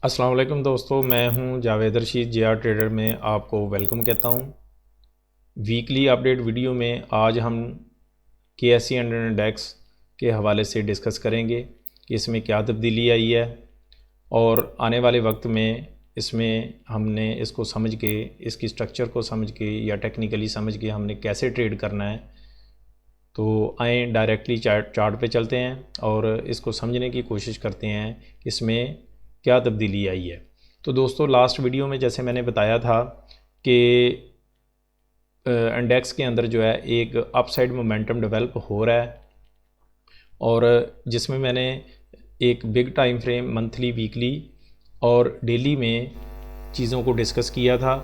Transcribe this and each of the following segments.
अस्सलाम वालेकुम दोस्तों, मैं हूं जावेद रशीद जे आर ट्रेडर में आपको वेलकम कहता हूं। वीकली अपडेट वीडियो में आज हम KSE अंडर इंडेक्स के हवाले से डिस्कस करेंगे कि इसमें क्या तब्दीली आई है और आने वाले वक्त में इसमें हमने इसको समझ के, इसकी स्ट्रक्चर को समझ के या टेक्निकली समझ के हमने कैसे ट्रेड करना है। तो आए डायरेक्टली चार्ट पे चलते हैं और इसको समझने की कोशिश करते हैं इसमें क्या तब्दीली आई है। तो दोस्तों, लास्ट वीडियो में जैसे मैंने बताया था कि इंडेक्स के अंदर जो है एक अपसाइड मोमेंटम डेवलप हो रहा है और जिसमें मैंने एक big time frame, monthly, weekly और डेली में चीज़ों को डिस्कस किया था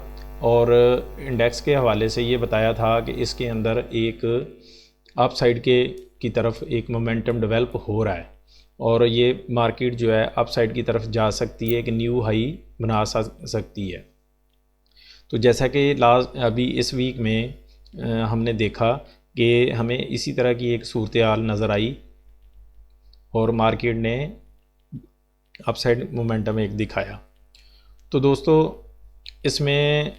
और इंडेक्स के हवाले से ये बताया था कि इसके अंदर एक अप साइड की तरफ एक मोमेंटम डेवलप हो रहा है और ये मार्केट जो है अप साइड की तरफ जा सकती है, कि न्यू हाई बना सकती है। तो जैसा कि अभी इस वीक में हमने देखा कि हमें इसी तरह की एक सूरत हाल नज़र आई और मार्केट ने अप साइड मोमेंटम एक दिखाया। तो दोस्तों, इसमें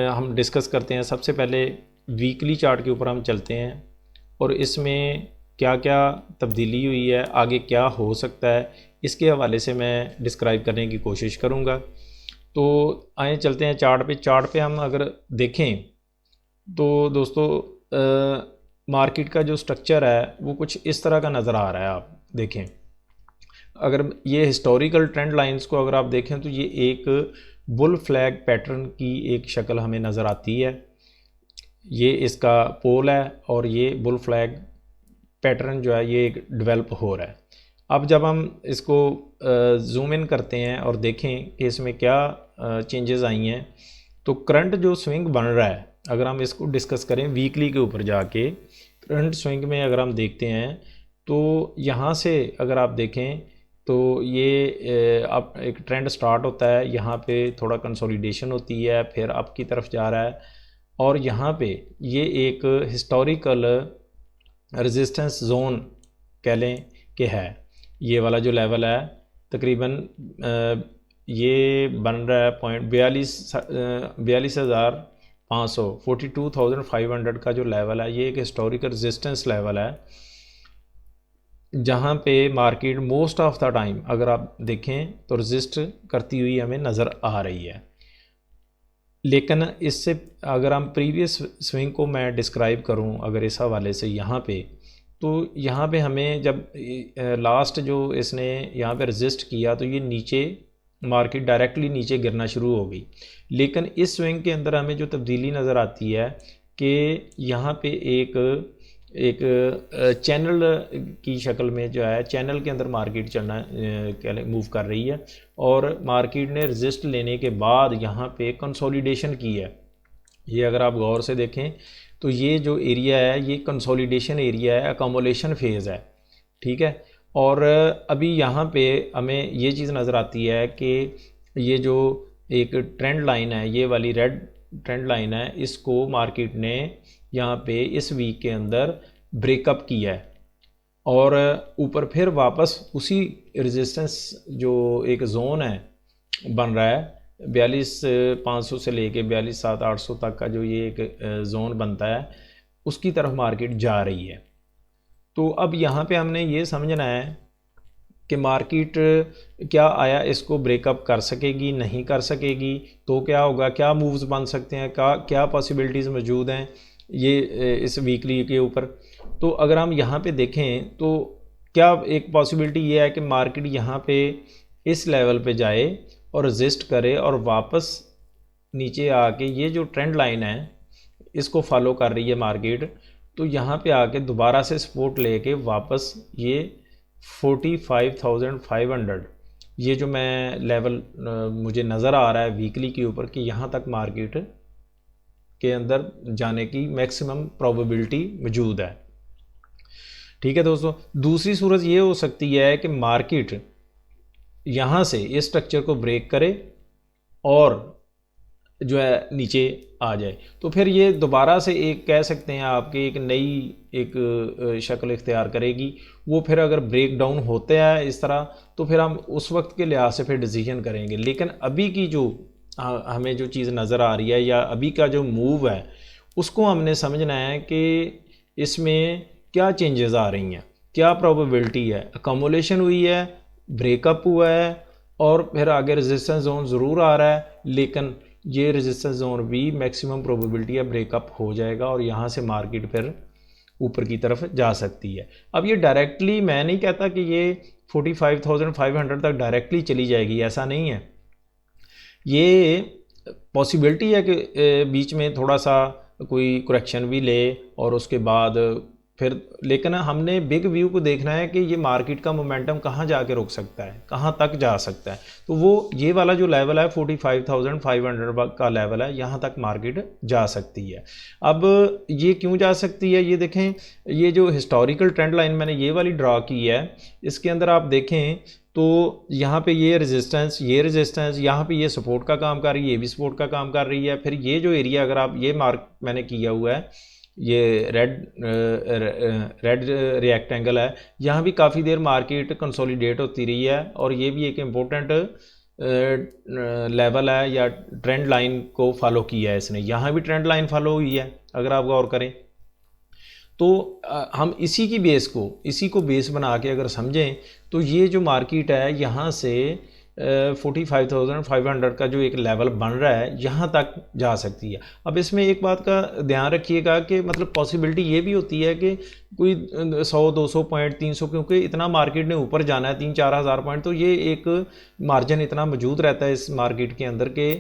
हम डिस्कस करते हैं। सबसे पहले वीकली चार्ट के ऊपर हम चलते हैं और इसमें क्या क्या तब्दीली हुई है, आगे क्या हो सकता है, इसके हवाले से मैं डिस्क्राइब करने की कोशिश करूँगा। तो आए चलते हैं चार्ट पे हम अगर देखें तो दोस्तों, मार्केट का जो स्ट्रक्चर है वो कुछ इस तरह का नज़र आ रहा है। आप देखें, अगर ये हिस्टोरिकल ट्रेंड लाइंस को अगर आप देखें तो ये एक बुल फ्लैग पैटर्न की एक शक्ल हमें नज़र आती है। ये इसका पोल है और ये बुल फ्लैग पैटर्न जो है ये एक डेवलप हो रहा है। अब जब हम इसको जूम इन करते हैं और देखें कि इसमें क्या चेंजेस आई हैं, तो करंट जो स्विंग बन रहा है, अगर हम इसको डिस्कस करें वीकली के ऊपर जाके, करंट स्विंग में अगर हम देखते हैं तो यहाँ से अगर आप देखें तो ये अब एक ट्रेंड स्टार्ट होता है, यहाँ पे थोड़ा कंसोलिडेशन होती है, फिर अप की तरफ जा रहा है और यहाँ पे ये एक हिस्टोरिकल रेजिस्टेंस जोन कह लें कि है। ये वाला जो लेवल है तकरीबन ये बन रहा है पॉइंट 42,500 42,500 का जो लेवल है, ये एक हिस्टोरिकल रेजिस्टेंस लेवल है जहाँ पे market most of the time अगर आप देखें तो रेजिस्ट करती हुई हमें नज़र आ रही है। लेकिन इससे अगर हम प्रीवियस स्विंग को मैं डिस्क्राइब करूं अगर इस हवाले से, यहाँ पे हमें जब लास्ट जो इसने यहाँ पे रेजिस्ट किया तो ये नीचे मार्केट डायरेक्टली नीचे गिरना शुरू हो गई। लेकिन इस स्विंग के अंदर हमें जो तब्दीली नज़र आती है कि यहाँ पे एक चैनल की शक्ल में जो है, चैनल के अंदर मार्केट चलना मूव कर रही है और मार्केट ने रेजिस्ट लेने के बाद यहाँ पे कंसोलिडेशन की है। ये अगर आप गौर से देखें तो ये जो एरिया है ये कंसोलिडेशन एरिया है, अकोमोलेशन फेज़ है, ठीक है। और अभी यहाँ पे हमें ये चीज़ नज़र आती है कि ये जो एक ट्रेंड लाइन है, ये वाली रेड ट्रेंड लाइन है, इसको मार्केट ने यहाँ पे इस वीक के अंदर ब्रेकअप किया है और ऊपर फिर वापस उसी रेजिस्टेंस जो एक जोन है बन रहा है, 42,500 से लेके 42,700-800 तक का जो ये एक जोन बनता है, उसकी तरफ मार्केट जा रही है। तो अब यहाँ पे हमने ये समझना है कि मार्केट क्या आया इसको ब्रेकअप कर सकेगी, नहीं कर सकेगी, तो क्या होगा, क्या मूव्स बन सकते हैं, क्या पॉसिबिलिटीज़ मौजूद हैं ये इस वीकली के ऊपर। तो अगर हम यहाँ पे देखें तो क्या एक पॉसिबिलिटी ये है कि मार्केट यहाँ पे इस लेवल पे जाए और रेजिस्ट करे और वापस नीचे आके ये जो ट्रेंड लाइन है इसको फॉलो कर रही है मार्केट, तो यहाँ पे आके दोबारा से सपोर्ट लेके वापस ये 45,500 ये जो मैं लेवल मुझे नज़र आ रहा है वीकली के ऊपर कि यहाँ तक मार्केट के अंदर जाने की मैक्सिमम प्रोबेबिलिटी मौजूद है, ठीक है दोस्तों। दूसरी सूरत ये हो सकती है कि मार्केट यहाँ से इस स्ट्रक्चर को ब्रेक करे और जो है नीचे आ जाए तो फिर ये दोबारा से एक कह सकते हैं आपके एक नई एक शक्ल इख्तियार करेगी। वो फिर अगर ब्रेक डाउन होते हैं इस तरह तो फिर हम उस वक्त के लिहाज से फिर डिसीजन करेंगे। लेकिन अभी की जो हमें जो चीज़ नज़र आ रही है या अभी का जो मूव है उसको हमने समझना है कि इसमें क्या चेंजेस आ रही हैं, क्या प्रोबेबिलिटी है, अकोमोलेशन हुई है, ब्रेकअप हुआ है और फिर आगे रेजिस्टेंस जोन ज़रूर आ रहा है, लेकिन ये रेजिस्टेंस जोन भी मैक्सिमम प्रोबेबिलिटी है ब्रेकअप हो जाएगा और यहाँ से मार्केट फिर ऊपर की तरफ जा सकती है। अब ये डायरेक्टली मैं नहीं कहता कि ये 45,500 तक डायरेक्टली चली जाएगी, ऐसा नहीं है। ये पॉसिबिलिटी है कि बीच में थोड़ा सा कोई करेक्शन भी ले और उसके बाद फिर, लेकिन हमने बिग व्यू को देखना है कि ये मार्केट का मोमेंटम कहाँ जाके रुक सकता है, कहाँ तक जा सकता है। तो वो ये वाला जो लेवल है 45,500 का लेवल है, यहाँ तक मार्केट जा सकती है। अब ये क्यों जा सकती है, ये देखें, ये जो हिस्टोरिकल ट्रेंड लाइन मैंने ये वाली ड्रा की है, इसके अंदर आप देखें तो यहाँ पे ये रेजिस्टेंस, यहाँ पे ये सपोर्ट का काम कर रही है, ये भी सपोर्ट का काम कर रही है। फिर ये जो एरिया अगर आप ये मार्क मैंने किया हुआ है, ये रेड रिएक्टेंगल है, यहाँ भी काफ़ी देर मार्केट कंसोलिडेट होती रही है और ये भी एक इम्पोर्टेंट लेवल है या ट्रेंड लाइन को फॉलो किया है इसने। यहाँ भी ट्रेंड लाइन फॉलो हुई है अगर आप गौर करें तो हम इसी को बेस बना के अगर समझें तो ये जो मार्केट है यहाँ से 45,500 का जो एक लेवल बन रहा है यहाँ तक जा सकती है। अब इसमें एक बात का ध्यान रखिएगा कि मतलब पॉसिबिलिटी ये भी होती है कि कोई 100-200 पॉइंट 300, क्योंकि इतना मार्केट ने ऊपर जाना है 3-4 हज़ार पॉइंट, तो ये एक मार्जिन इतना मौजूद रहता है इस मार्केट के अंदर के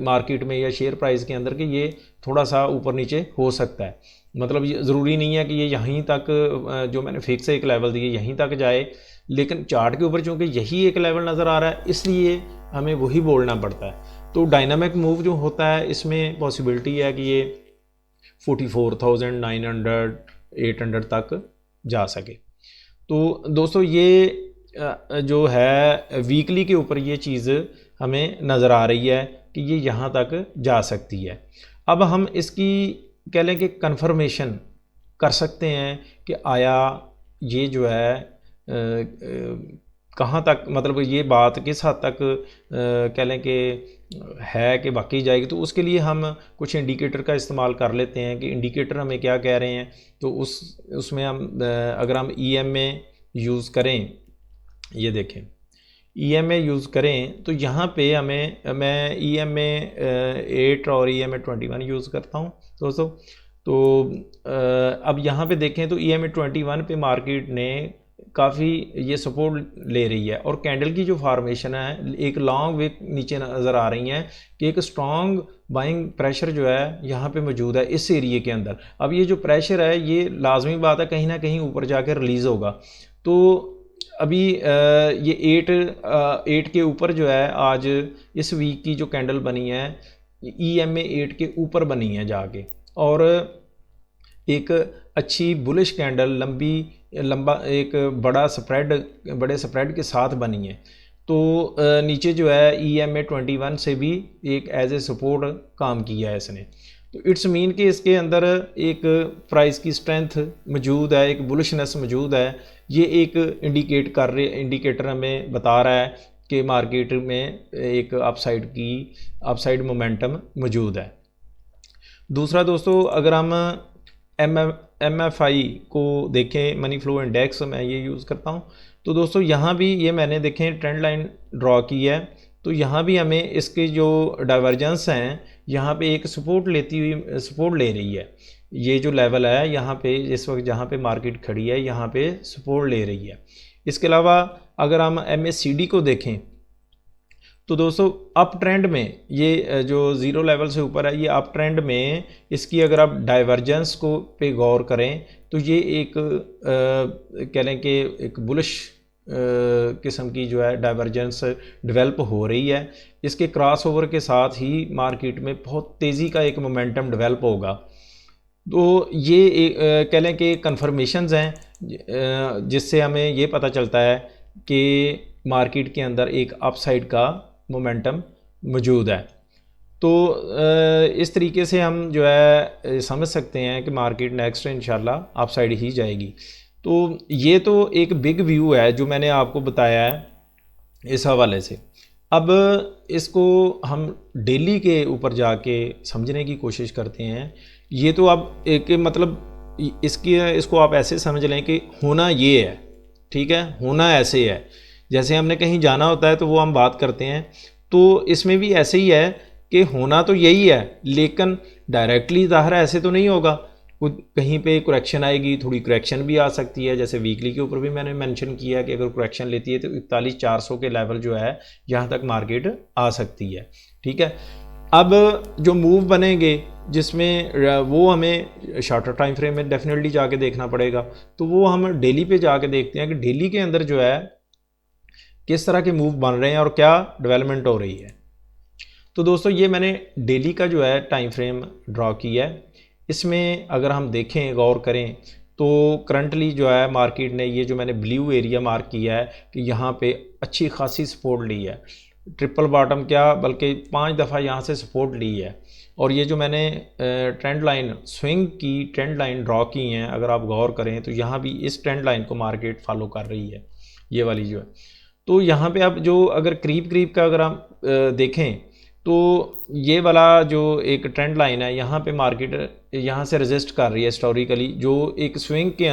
मार्केट में या शेयर प्राइस के अंदर कि ये थोड़ा सा ऊपर नीचे हो सकता है। मतलब ये ज़रूरी नहीं है कि ये यहीं तक जो मैंने फिक्स एक लेवल दिए यहीं तक जाए, लेकिन चार्ट के ऊपर चूँकि यही एक लेवल नज़र आ रहा है इसलिए हमें वही बोलना पड़ता है। तो डायनामिक मूव जो होता है इसमें पॉसिबिलिटी है कि ये 44,900 800 तक जा सके। तो दोस्तों ये जो है वीकली के ऊपर ये चीज़ हमें नज़र आ रही है कि ये यहाँ तक जा सकती है। अब हम इसकी कह लें कि कन्फर्मेशन कर सकते हैं कि आया ये जो है कहाँ तक, मतलब ये बात किस हद तक कह लें कि है कि बाकी जाएगी। तो उसके लिए हम कुछ इंडिकेटर का इस्तेमाल कर लेते हैं कि इंडिकेटर हमें क्या कह रहे हैं। तो उसमें हम अगर हम EMA यूज़ करें, ये देखें EMA यूज़ करें तो यहाँ पे मैं EMA 8 और EMA 21 यूज़ करता हूँ दोस्तों। तो अब यहाँ पे देखें तो EMA 21 पे मार्केट ने काफ़ी ये सपोर्ट ले रही है और कैंडल की जो फार्मेशन है एक लॉन्ग वे नीचे नज़र आ रही हैं कि एक स्ट्रॉन्ग बाइंग प्रेशर जो है यहाँ पे मौजूद है इस एरिए के अंदर। अब ये जो प्रेशर है ये लाजमी बात है कहीं ना कहीं ऊपर जाकर रिलीज़ होगा। तो अभी ये 8 के ऊपर जो है आज इस वीक की जो कैंडल बनी है EMA 8 के ऊपर बनी है जाके और एक अच्छी बुलिश कैंडल लंबा एक बड़े स्प्रेड के साथ बनी है। तो नीचे जो है EMA 21 से भी एक एज ए सपोर्ट काम किया है इसने। तो इट्स मीन कि इसके अंदर एक प्राइस की स्ट्रेंथ मौजूद है, एक बुलिशनेस मौजूद है। ये एक इंडिकेटर हमें बता रहा है कि मार्केट में एक अपसाइड मोमेंटम मौजूद है। दूसरा दोस्तों अगर हम MFI को देखें, मनी फ्लो इंडेक्स, मैं ये यूज़ करता हूँ। तो दोस्तों यहाँ भी ये मैंने देखें ट्रेंड लाइन ड्रॉ की है। तो यहाँ भी हमें इसके जो डाइवर्जेंस हैं यहाँ पे एक सपोर्ट ले रही है। ये जो लेवल है यहाँ पे इस वक्त जहाँ पे मार्केट खड़ी है यहाँ पे सपोर्ट ले रही है। इसके अलावा अगर हम MACD को देखें तो दोस्तों अप ट्रेंड में ये जो ज़ीरो लेवल से ऊपर है ये अप ट्रेंड में इसकी अगर आप डाइवर्जेंस को पे गौर करें तो ये एक कह लें कि एक बुलिश किस्म की जो है डाइवर्जेंस डेवलप हो रही है। इसके क्रॉस ओवर के साथ ही मार्केट में बहुत तेज़ी का एक मोमेंटम डेवलप होगा। तो ये कह लें कि कन्फर्मेशंस हैं जिससे हमें ये पता चलता है कि मार्केट के अंदर एक अपसाइड का मोमेंटम मौजूद है। तो इस तरीके से हम जो है समझ सकते हैं कि मार्केट नेक्स्ट इंशाल्लाह अप साइड ही जाएगी। तो ये तो एक बिग व्यू है जो मैंने आपको बताया है इस हवाले से। अब इसको हम डेली के ऊपर जाके समझने की कोशिश करते हैं। ये तो अब एक मतलब इसको आप ऐसे समझ लें कि होना ये है, ठीक है, होना ऐसे है। जैसे हमने कहीं जाना होता है तो वो हम बात करते हैं, तो इसमें भी ऐसे ही है कि होना तो यही है, लेकिन डायरेक्टली ज़ाहिर ऐसे तो नहीं होगा, कहीं पे करेक्शन आएगी, थोड़ी करेक्शन भी आ सकती है। जैसे वीकली के ऊपर भी मैंने मेंशन किया कि अगर करेक्शन लेती है तो 41,400 के लेवल जो है यहाँ तक मार्केट आ सकती है, ठीक है। अब जो मूव बनेंगे जिसमें वो हमें शॉर्टर टाइम फ्रेम में डेफिनेटली जाके देखना पड़ेगा, तो वो हम डेली पे जाके देखते हैं कि डेली के अंदर जो है किस तरह के मूव बन रहे हैं और क्या डेवलपमेंट हो रही है। तो दोस्तों ये मैंने डेली का जो है टाइम फ्रेम ड्रॉ किया है। इसमें अगर हम देखें, गौर करें, तो करंटली जो है मार्केट ने ये जो मैंने ब्लू एरिया मार्क किया है कि यहाँ पे अच्छी खासी सपोर्ट ली है, ट्रिपल बॉटम क्या बल्कि 5 दफ़ा यहाँ से सपोर्ट ली है। और ये जो मैंने ट्रेंड लाइन, स्विंग की ट्रेंड लाइन ड्रॉ की हैं, अगर आप गौर करें तो यहाँ भी इस ट्रेंड लाइन को मार्केट फॉलो कर रही है, ये वाली जो है। तो यहाँ पे अब जो अगर करीब का अगर हम देखें तो ये वाला जो एक ट्रेंड लाइन है, यहाँ पे मार्केट यहाँ से रेजिस्ट कर रही है हिस्टोरिकली, जो एक स्विंग के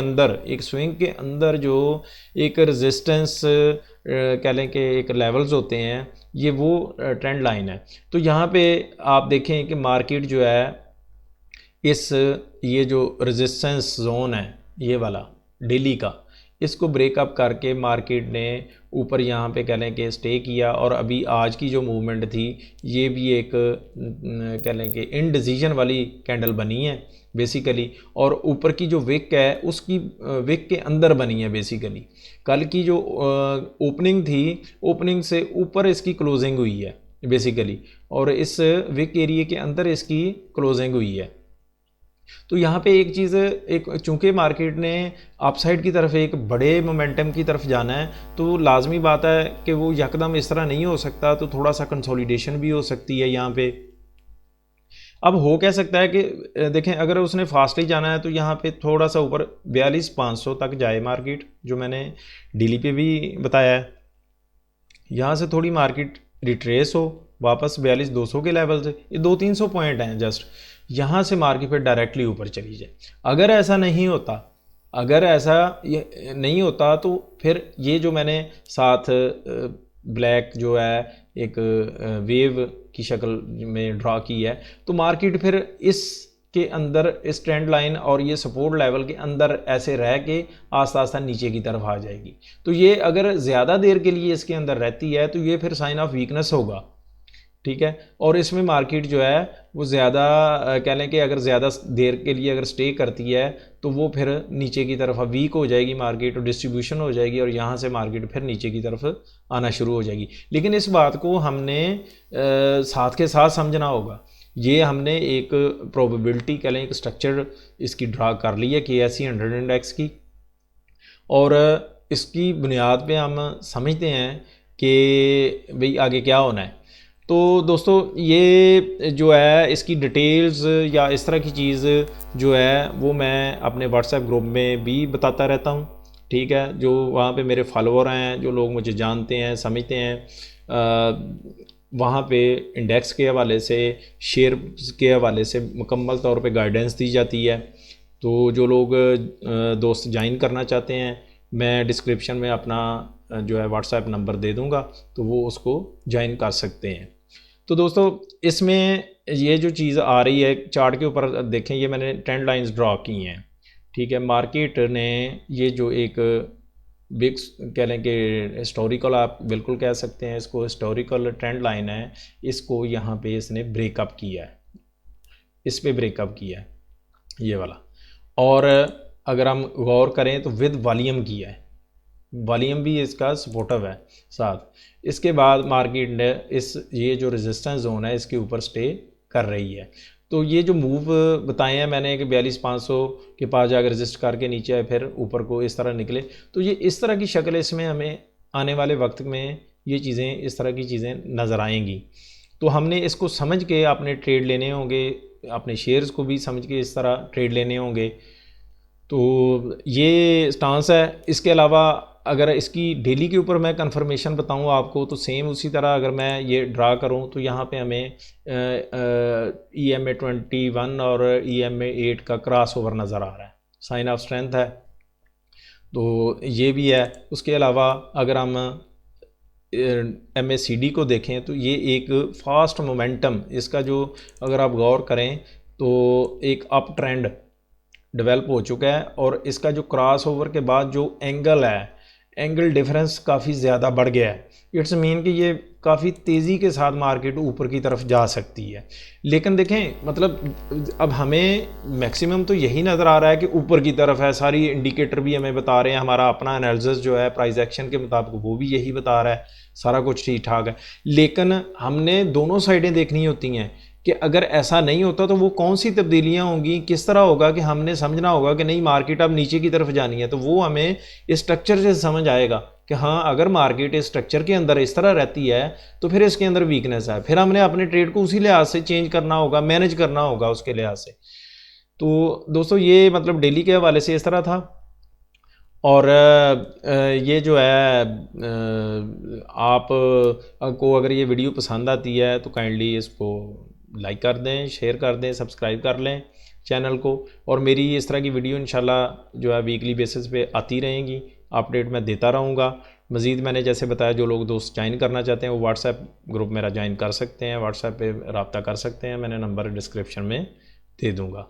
अंदर जो एक रेजिस्टेंस कह लें कि एक लेवल्स होते हैं, ये वो ट्रेंड लाइन है। तो यहाँ पे आप देखें कि मार्केट जो है ये जो रेजिस्टेंस जोन है ये वाला डेली का, इसको ब्रेकअप करके मार्केट ने ऊपर यहाँ पे कह लें कि स्टे किया। और अभी आज की जो मूवमेंट थी ये भी एक कह लें कि इनडिसीजन वाली कैंडल बनी है बेसिकली, और ऊपर की जो विक है उसकी विक के अंदर बनी है बेसिकली। कल की जो ओपनिंग थी, ओपनिंग से ऊपर इसकी क्लोजिंग हुई है बेसिकली, और इस विक एरिया के अंदर इसकी क्लोजिंग हुई है। तो यहाँ पे एक चीज़, एक चूंकि मार्केट ने अपसाइड की तरफ एक बड़े मोमेंटम की तरफ जाना है, तो लाजमी बात है कि वो यकदम इस तरह नहीं हो सकता, तो थोड़ा सा कंसोलिडेशन भी हो सकती है यहाँ पे। अब हो कह सकता है कि देखें, अगर उसने फास्टली जाना है तो यहाँ पे थोड़ा सा ऊपर 42,500 तक जाए मार्केट, जो मैंने डेली पे भी बताया है। यहाँ से थोड़ी मार्केट रिट्रेस हो वापस 42,200 के लेवल से, ये 200-300 पॉइंट हैं जस्ट, यहाँ से मार्केट पे डायरेक्टली ऊपर चली जाए। अगर ऐसा नहीं होता, तो फिर ये जो मैंने साथ ब्लैक जो है एक वेव की शक्ल में ड्रा की है, तो मार्केट फिर इसके अंदर इस ट्रेंड लाइन और ये सपोर्ट लेवल के अंदर ऐसे रह के आस्ता आस्ता नीचे की तरफ आ जाएगी। तो ये अगर ज़्यादा देर के लिए इसके अंदर रहती है तो ये फिर साइन ऑफ वीकनेस होगा, ठीक है। और इसमें मार्केट जो है वो ज़्यादा कह लें कि अगर ज़्यादा देर के लिए अगर स्टे करती है तो वो फिर नीचे की तरफ वीक हो जाएगी मार्केट, और डिस्ट्रीब्यूशन हो जाएगी, और यहाँ से मार्केट फिर नीचे की तरफ आना शुरू हो जाएगी। लेकिन इस बात को हमने साथ के साथ समझना होगा। ये हमने एक प्रोबेबिलिटी कह लें, एक स्ट्रक्चर इसकी ड्रा कर ली है KSE 100 इंडेक्स की, और इसकी बुनियाद पे हम समझते हैं कि भाई आगे क्या होना है। तो दोस्तों ये जो है इसकी डिटेल्स या इस तरह की चीज़ जो है वो मैं अपने व्हाट्सएप ग्रुप में भी बताता रहता हूँ, ठीक है। जो वहाँ पे मेरे फॉलोअर हैं, जो लोग मुझे जानते हैं, समझते हैं, वहाँ पे इंडेक्स के हवाले से, शेयर के हवाले से मुकम्मल तौर पे गाइडेंस दी जाती है। तो जो लोग दोस्त ज्वाइन करना चाहते हैं, मैं डिस्क्रिप्शन में अपना जो है व्हाट्सएप नंबर दे दूंगा, तो वो उसको ज्वाइन कर सकते हैं। तो दोस्तों इसमें ये जो चीज़ आ रही है चार्ट के ऊपर देखें, ये मैंने ट्रेंड लाइंस ड्रॉ की हैं, ठीक है। मार्केट ने ये जो एक बिग कह लें कि हिस्टोरिकल, आप बिल्कुल कह सकते हैं इसको, हिस्टोरिकल ट्रेंड लाइन है, इसको यहाँ पे इसने ब्रेकअप किया है, इस पे ब्रेकअप किया है ये वाला। और अगर हम गौर करें तो विद वॉल्यूम किया है, वॉल्यूम भी इसका सपोर्टिव है साथ। इसके बाद मार्केट ने ये जो रेजिस्टेंस जोन है इसके ऊपर स्टे कर रही है। तो ये जो मूव बताए हैं मैंने कि 42,500 के पास जाकर रेजिस्ट करके नीचे आए, फिर ऊपर को इस तरह निकले, तो ये इस तरह की शक्ल इसमें हमें आने वाले वक्त में ये चीज़ें, इस तरह की चीज़ें नज़र आएंगी। तो हमने इसको समझ के अपने ट्रेड लेने होंगे, अपने शेयर्स को भी समझ के इस तरह ट्रेड लेने होंगे। तो ये स्टांस है। इसके अलावा अगर इसकी डेली के ऊपर मैं कंफर्मेशन बताऊँ आपको, तो सेम उसी तरह अगर मैं ये ड्रा करूँ तो यहाँ पे हमें EMA 21 और EMA 8 का क्रॉस ओवर नज़र आ रहा है, साइन ऑफ स्ट्रेंथ है, तो ये भी है। उसके अलावा अगर हम MACD को देखें तो ये एक फास्ट मोमेंटम, इसका जो अगर आप गौर करें तो एक अप ट्रेंड डेवलप हो चुका है, और इसका जो क्रॉस ओवर के बाद जो एंगल है, एंगल डिफरेंस काफ़ी ज़्यादा बढ़ गया है। इट्स मीन कि ये काफ़ी तेज़ी के साथ मार्केट ऊपर की तरफ जा सकती है। लेकिन देखें, मतलब अब हमें मैक्सिमम तो यही नज़र आ रहा है कि ऊपर की तरफ है, सारी इंडिकेटर भी हमें बता रहे हैं, हमारा अपना एनालिसिस जो है प्राइस एक्शन के मुताबिक वो भी यही बता रहा है, सारा कुछ ठीक ठाक है। लेकिन हमने दोनों साइडें देखनी होती हैं कि अगर ऐसा नहीं होता तो वो कौन सी तब्दीलियां होंगी, किस तरह होगा, कि हमने समझना होगा कि नहीं मार्केट अब नीचे की तरफ जानी है। तो वो हमें इस स्ट्रक्चर से समझ आएगा कि हाँ, अगर मार्केट इस स्ट्रक्चर के अंदर इस तरह रहती है तो फिर इसके अंदर वीकनेस है, फिर हमने अपने ट्रेड को उसी लिहाज से चेंज करना होगा, मैनेज करना होगा उसके लिहाज से। तो दोस्तों ये मतलब डेली के हवाले से इस तरह था। और ये जो है आप को अगर ये वीडियो पसंद आती है तो काइंडली इसको लाइक कर दें, शेयर कर दें, सब्सक्राइब कर लें चैनल को। और मेरी इस तरह की वीडियो इंशाल्लाह जो है वीकली बेसिस पे आती रहेंगी, अपडेट मैं देता रहूँगा। मज़ीद मैंने जैसे बताया, जो लोग दोस्त ज्वाइन करना चाहते हैं वो व्हाट्सएप ग्रुप मेरा ज्वाइन कर सकते हैं, व्हाट्सएप पे रब्ता कर सकते हैं, मैंने नंबर डिस्क्रिप्शन में दे दूँगा।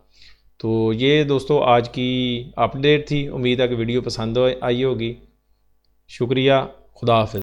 तो ये दोस्तों आज की अपडेट थी, उम्मीद है कि वीडियो पसंद आई होगी। शुक्रिया, खुदा हाफ़िज़।